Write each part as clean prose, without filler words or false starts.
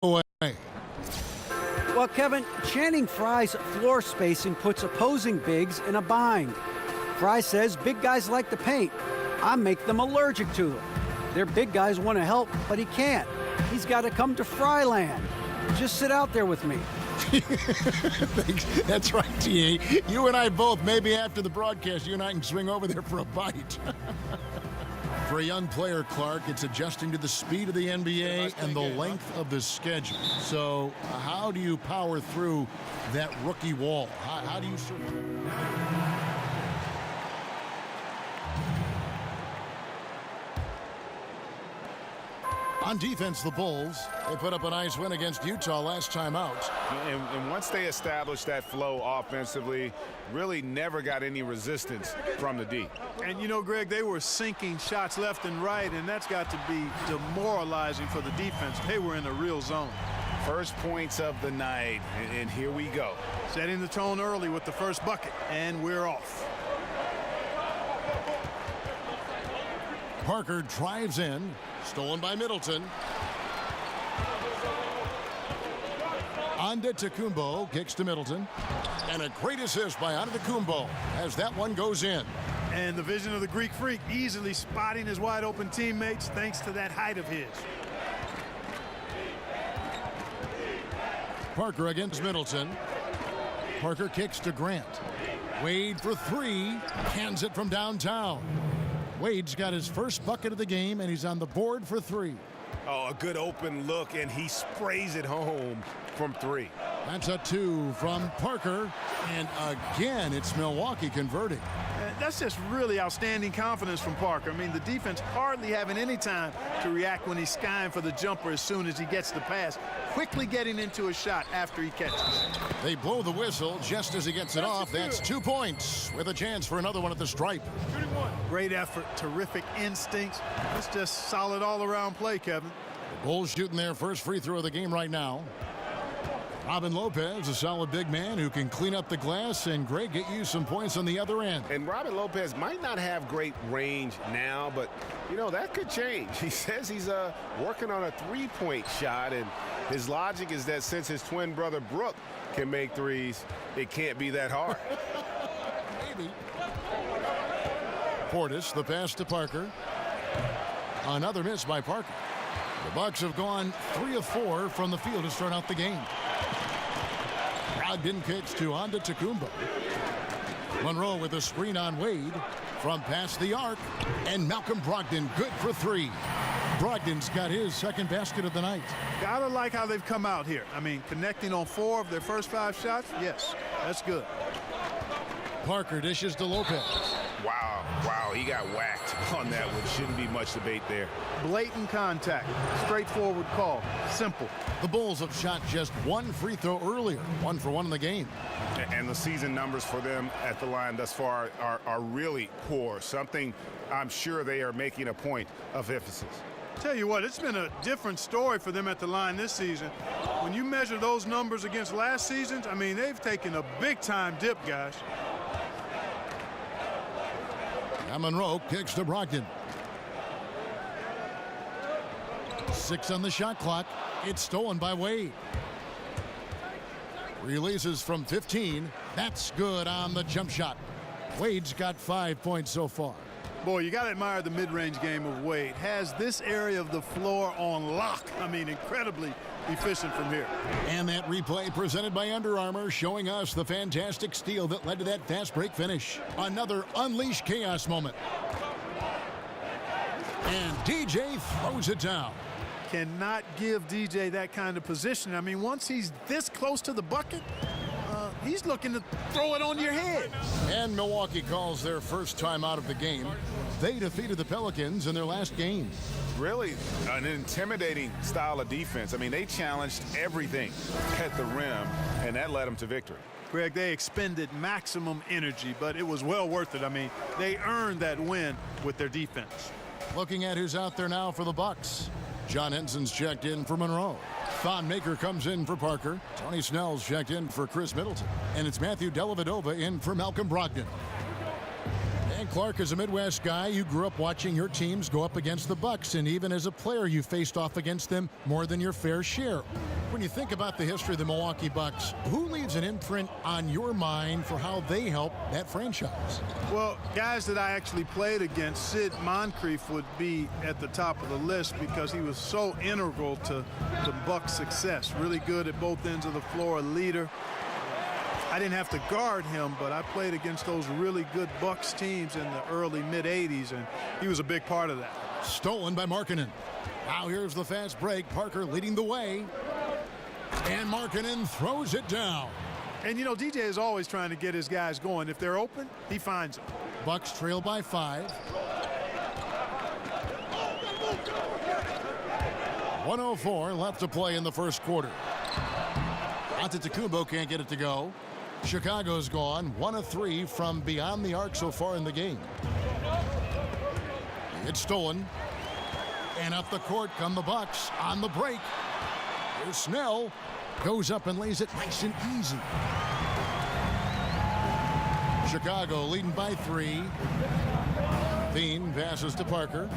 away. Well, Kevin, Channing Frye's floor spacing puts opposing bigs in a bind. Frye says big guys like to paint. I make them allergic to them. Their big guys want to help, but he can't. He's got to come to Fryland. Just sit out there with me. That's right, T.A. You and I both, maybe after the broadcast, you and I can swing over there for a bite. For a young player, Clark, it's adjusting to the speed of the NBA and the length of the schedule. So how do you power through that rookie wall? How do you On defense, the Bulls, they put up a nice win against Utah last time out. And once they established that flow offensively, really never got any resistance from the D. And, you know, Greg, they were sinking shots left and right, and that's got to be demoralizing for the defense. They were in a real zone. First points of the night, and here we go. Setting the tone early with the first bucket, and we're off. Parker drives in, stolen by Middleton. Antetokounmpo kicks to Middleton. And a great assist by Antetokounmpo as that one goes in. And the vision of the Greek Freak easily spotting his wide open teammates thanks to that height of his. Parker against Middleton. Parker kicks to Grant. Wade for three. Hands it from downtown. Wade's got his first bucket of the game, and he's on the board for three. Oh, a good open look, and he sprays it home from three. That's a two from Parker, and again, it's Milwaukee converting. That's just really outstanding confidence from Parker. I mean, the defense hardly having any time to react when he's skying for the jumper as soon as he gets the pass, quickly getting into a shot after he catches. They blow the whistle just as he gets it off. That's 2 points with a chance for another one at the stripe. Great effort, terrific instincts. It's just solid all-around play, Kevin. The Bulls shooting their first free throw of the game right now. Robin Lopez, a solid big man who can clean up the glass and, Greg, get you some points on the other end. And Robin Lopez might not have great range now, but, you know, that could change. He says he's working on a three-point shot, and his logic is that since his twin brother Brook can make threes, it can't be that hard. Maybe. Portis, the pass to Parker. Another miss by Parker. The Bucks have gone 3 of 4 from the field to start out the game. Brogdon kicks to Antetokounmpo. Monroe with a screen on Wade from past the arc, and Malcolm Brogdon good for three. Brogdon's got his second basket of the night. Gotta like how they've come out here. I mean, connecting on 4 of their first 5 shots, yes, that's good. Parker dishes to Lopez. Wow, he got whacked on that one. Shouldn't be much debate there. Blatant contact, straightforward call, simple. The Bulls have shot just 1 free throw earlier, 1 for 1 in the game. And the season numbers for them at the line thus far are really poor. Something I'm sure they are making a point of emphasis. Tell you what, it's been a different story for them at the line this season. When you measure those numbers against last season's, I mean, they've taken a big-time dip, guys. Monroe kicks to Brogdon. 6 on the shot clock. It's stolen by Wade. Releases from 15. That's good on the jump shot. Wade's got 5 points so far. Boy, you got to admire the mid-range game of Wade. Has this area of the floor on lock. I mean, incredibly efficient from here. And that replay presented by Under Armour, showing us the fantastic steal that led to that fast break finish. Another unleashed chaos moment. And DJ throws it down. Cannot give DJ that kind of position. I mean, once he's this close to the bucket, he's looking to throw it on your head. And Milwaukee calls their first time out of the game. They defeated the Pelicans in their last game. Really an intimidating style of defense. I mean, they challenged everything at the rim, and that led them to victory. Greg, they expended maximum energy, but it was well worth it. I mean, they earned that win with their defense. Looking at who's out there now for the Bucks. John Henson's checked in for Monroe. Thon Maker comes in for Parker. Tony Snell's checked in for Chris Middleton. And it's Matthew Dellavedova in for Malcolm Brogdon. And Clark, as a Midwest guy, you grew up watching your teams go up against the Bucks, and even as a player, you faced off against them more than your fair share. When you think about the history of the Milwaukee Bucks, who leaves an imprint on your mind for how they help that franchise? Well, guys that I actually played against, Sid Moncrief would be at the top of the list because he was so integral to the Bucks' success. Really good at both ends of the floor, a leader. I didn't have to guard him, but I played against those really good Bucks teams in the early, mid-'80s, and he was a big part of that. Stolen by Markkanen. Now here's the fast break. Parker leading the way. And Markkanen throws it down. And, you know, DJ is always trying to get his guys going. If they're open, he finds them. Bucks trail by 5. 1:04 left to play in the first quarter. Antetokounmpo can't get it to go. Chicago's gone 1 of 3 from beyond the arc so far in the game. It's stolen. And up the court come the Bucks on the break. Here's Snell. Goes up and lays it nice and easy. Chicago leading by 3. Veen passes to Parker.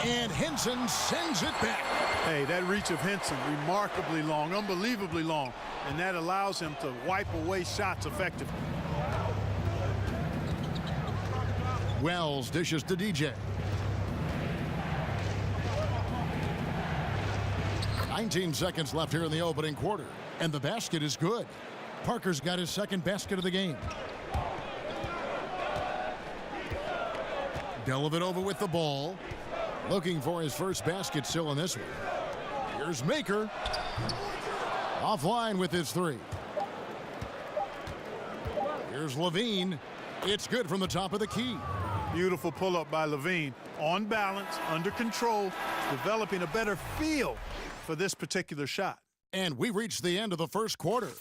And Henson sends it back. Hey, that reach of Henson, remarkably long, unbelievably long, and that allows him to wipe away shots effectively. Wells dishes to DJ. 19 seconds left here in the opening quarter, and the basket is good. Parker's got his second basket of the game. Dellavedova with the ball. Looking for his first basket still in this one. Here's Maker. Offline with his 3. Here's Levine. It's good from the top of the key. Beautiful pull-up by Levine. On balance, under control, developing a better feel for this particular shot. And we reached the end of the first quarter.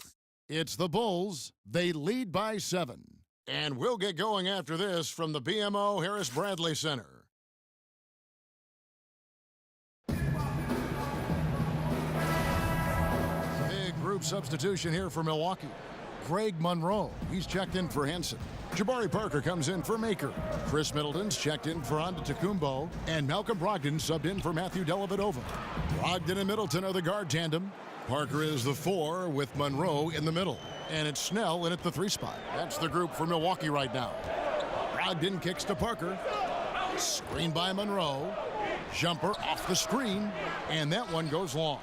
It's the Bulls. They lead by 7. And we'll get going after this from the BMO Harris Bradley Center. Group substitution here for Milwaukee. Greg Monroe, he's checked in for Henson. Jabari Parker comes in for Maker. Chris Middleton's checked in for Antetokounmpo. And Malcolm Brogdon subbed in for Matthew Dellavedova. Brogdon and Middleton are the guard tandem. Parker is the 4 with Monroe in the middle. And it's Snell in at the 3 spot. That's the group for Milwaukee right now. Brogdon kicks to Parker. Screen by Monroe. Jumper off the screen. And that one goes long.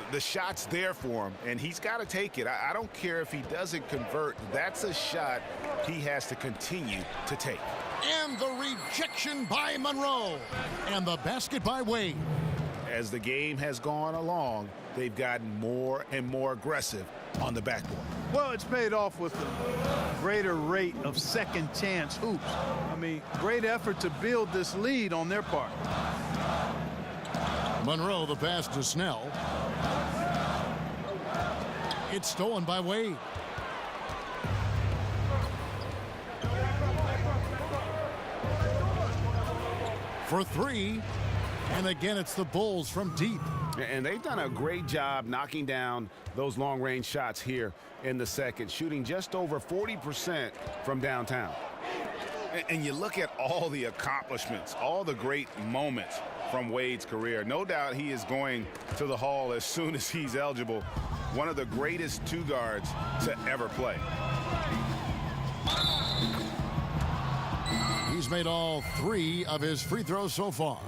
The shot's there for him, and he's got to take it. I don't care if he doesn't convert. That's a shot he has to continue to take. And the rejection by Monroe. And the basket by Wade. As the game has gone along, they've gotten more and more aggressive on the backboard. Well, it's paid off with a greater rate of second chance hoops. I mean, great effort to build this lead on their part. Monroe, the pass to Snell. It's stolen by Wade. For 3. And again, it's the Bulls from deep. And they've done a great job knocking down those long-range shots here in the second, shooting just over 40% from downtown. And you look at all the accomplishments, all the great moments from Wade's career. No doubt he is going to the Hall as soon as he's eligible. One of the greatest 2 guards to ever play. He's made all 3 of his free throws so far.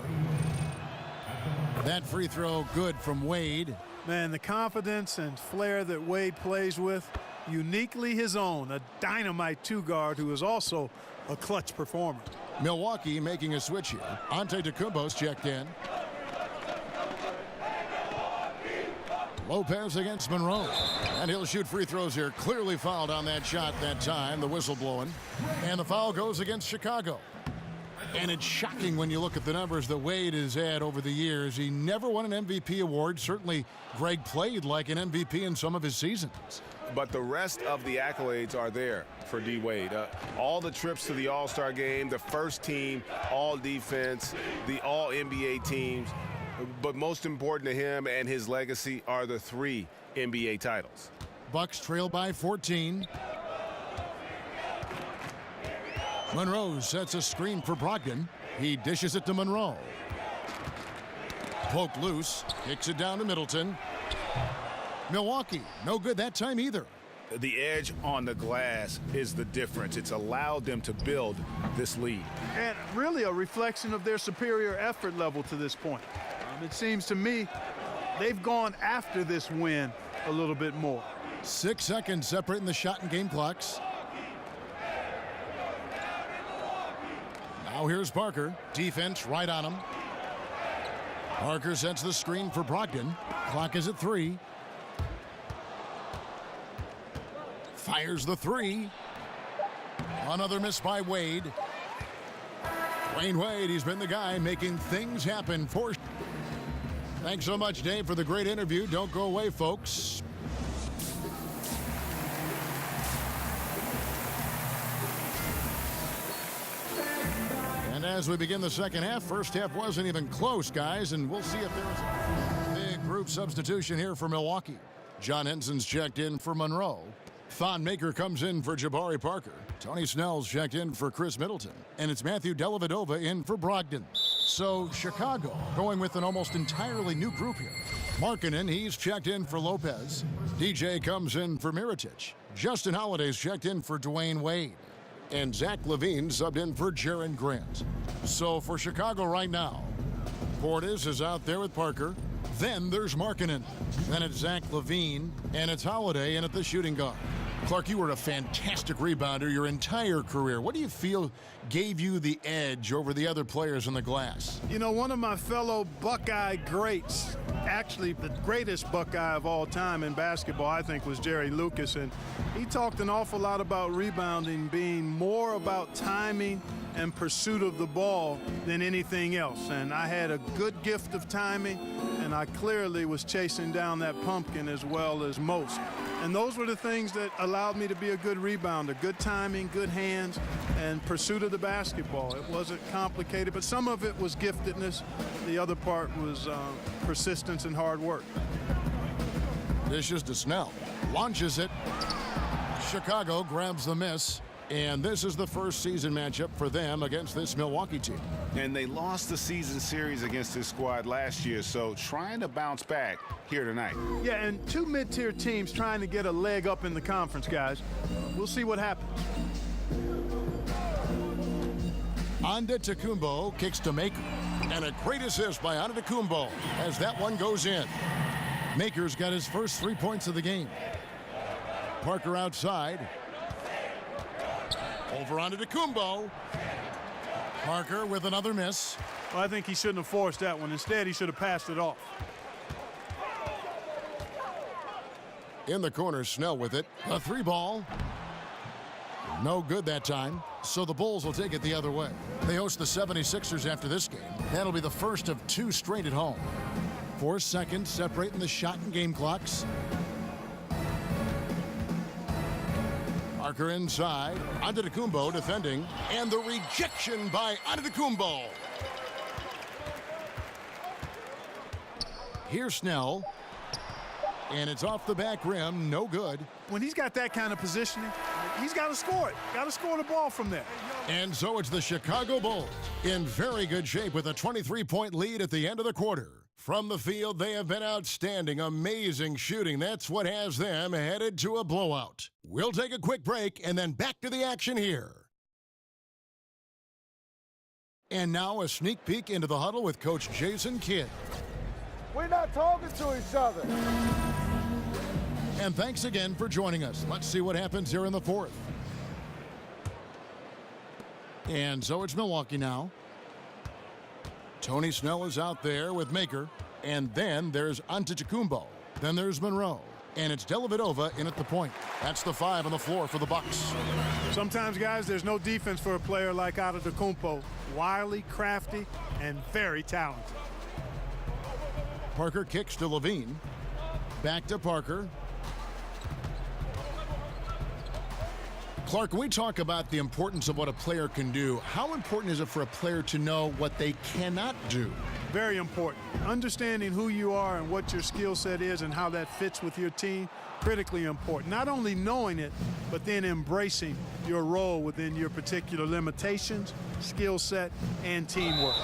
That free throw good from Wade. Man, the confidence and flair that Wade plays with, uniquely his own. A dynamite 2 guard who is also a clutch performer. Milwaukee making a switch here. Antetokounmpo's checked in. Lopez against Monroe. And he'll shoot free throws here. Clearly fouled on that shot that time. The whistle blowing. And the foul goes against Chicago. And it's shocking when you look at the numbers that Wade has had over the years. He never won an MVP award. Certainly, Greg played like an MVP in some of his seasons. But the rest of the accolades are there for D. Wade. All the trips to the All-Star game, the first team, all defense, the all NBA teams. But most important to him and his legacy are the 3 NBA titles. Bucks trail by 14. Monroe sets a screen for Brogdon. He dishes it to Monroe. Poked loose, kicks it down to Middleton. Milwaukee, no good that time either. The edge on the glass is the difference. It's allowed them to build this lead. And really a reflection of their superior effort level to this point. It seems to me they've gone after this win a little bit more. 6 seconds separating the shot and game clocks. Now here's Parker. Defense right on him. Parker sets the screen for Brogdon. Clock is at 3. Fires the 3. Another miss by Wade. Dwayne Wade, he's been the guy making things happen for. Thanks so much, Dave, for the great interview. Don't go away, folks. And as we begin the second half, first half wasn't even close, guys, and we'll see if there's a big group substitution here for Milwaukee. John Henson's checked in for Monroe. Thon Maker comes in for Jabari Parker. Tony Snell's checked in for Chris Middleton. And it's Matthew Dellavedova in for Brogdon. So Chicago going with an almost entirely new group here. Markkanen, he's checked in for Lopez. DJ comes in for Mirotic. Justin Holiday's checked in for Dwayne Wade. And Zach LaVine subbed in for Jaren Grant. So for Chicago right now, Portis is out there with Parker. Then there's Markkanen. Then it's Zach LaVine. And it's Holiday in at the shooting guard. Clark, you were a fantastic rebounder your entire career. What do you feel gave you the edge over the other players in the glass? You know, one of my fellow Buckeye greats, actually the greatest Buckeye of all time in basketball, I think, was Jerry Lucas. And he talked an awful lot about rebounding being more about timing and pursuit of the ball than anything else. And I had a good gift of timing, and I clearly was chasing down that pumpkin as well as most. And those were the things that allowed me to be a good rebounder. Good timing, good hands, and pursuit of the basketball. It wasn't complicated, but some of it was giftedness. The other part was persistence and hard work. Dishes to Snell. Launches it. Chicago grabs the miss. And this is the first season matchup for them against this Milwaukee team. And they lost the season series against this squad last year, so trying to bounce back here tonight. Yeah, and two mid-tier teams trying to get a leg up in the conference, guys. We'll see what happens. Antetokounmpo kicks to Maker. And a great assist by Antetokounmpo as that one goes in. Maker's got his first 3 points of the game. Parker outside. Over Antetokounmpo. Parker with another miss. Well, I think he shouldn't have forced that one. Instead, he should have passed it off. In the corner, Snell with it. A 3-ball. No good that time. So the Bulls will take it the other way. They host the 76ers after this game. That'll be the first of 2 straight at home. 4 seconds separating the shot and game clocks. Parker inside. Antetokounmpo defending. And the rejection by Antetokounmpo. Here's Snell. And it's off the back rim. No good. When he's got that kind of positioning, he's got to score it. Got to score the ball from there. And so it's the Chicago Bulls in very good shape with a 23-point lead at the end of the quarter. From the field, they have been outstanding, amazing shooting. That's what has them headed to a blowout. We'll take a quick break and then back to the action here. And now a sneak peek into the huddle with Coach Jason Kidd. We're not talking to each other. And thanks again for joining us. Let's see what happens here in the fourth. And so it's Milwaukee now. Tony Snell is out there with Maker. And then there's Antetokounmpo. Then there's Monroe. And it's Dellavedova in at the point. That's the 5 on the floor for the Bucks. Sometimes, guys, there's no defense for a player like Antetokounmpo. Wily, crafty, and very talented. Parker kicks to LaVine. Back to Parker. Clark, when we talk about the importance of what a player can do, how important is it for a player to know what they cannot do? Very important. Understanding who you are and what your skill set is and how that fits with your team, critically important. Not only knowing it, but then embracing your role within your particular limitations, skill set, and teamwork.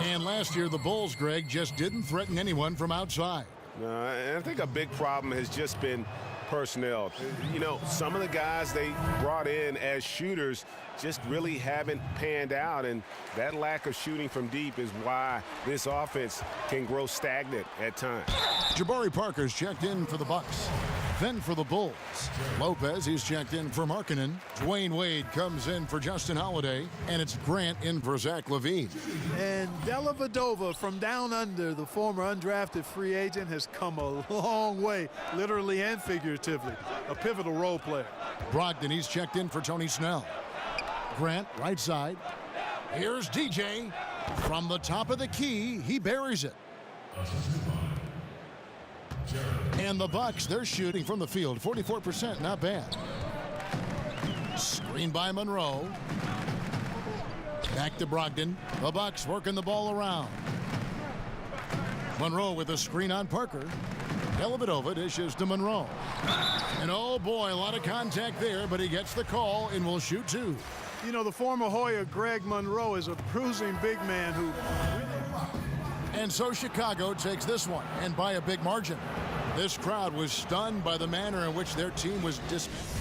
And last year, the Bulls, Greg, just didn't threaten anyone from outside. And I think a big problem has just been personnel. You know, some of the guys they brought in as shooters just really haven't panned out, and that lack of shooting from deep is why this offense can grow stagnant at times. Jabari Parker's checked in for the Bucks. Then for the Bulls, Lopez, he's checked in for Markkanen. Dwayne Wade comes in for Justin Holiday, and it's Grant in for Zach LaVine. And Dellavedova from down under, the former undrafted free agent, has come a long way, literally and figuratively. A pivotal role player. Brogdon, he's checked in for Tony Snell. Grant, right side. Here's DJ. From the top of the key, he buries it. And the Bucks, they're shooting from the field, 44%, not bad. Screen by Monroe. Back to Brogdon. The Bucks working the ball around. Monroe with a screen on Parker. Dellavedova dishes to Monroe. And oh boy, a lot of contact there, but he gets the call and will shoot two. You know, the former Hoya Greg Monroe is a bruising big man who... And so Chicago takes this one, and by a big margin. This crowd was stunned by the manner in which their team was dismissed.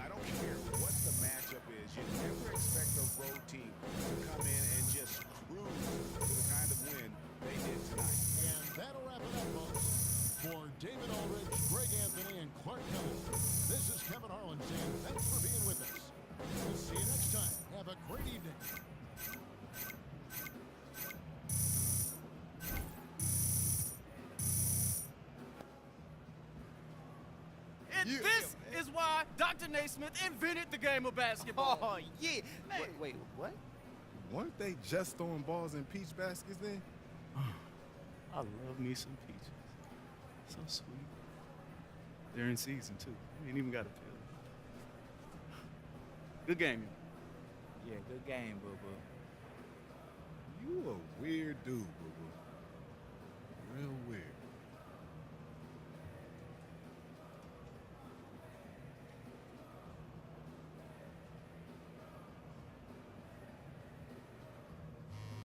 I don't care what the matchup is. You never expect a road team to come in and just cruise to the kind of win they did tonight. And that'll wrap it up, folks. For David Aldridge, Greg Anthony, and Clark Kelly, this is Kevin Harlan saying thanks for being with us. We'll see you next time. Have a great evening. And this is why Dr. Naismith invented the game of basketball. Oh, yeah. Man. Wait, what? Weren't they just throwing balls in peach baskets then? I love me some peaches. So sweet. They're in season, too. You ain't even got to peel. Good game. Yeah, good game, boo-boo. You a weird dude, boo.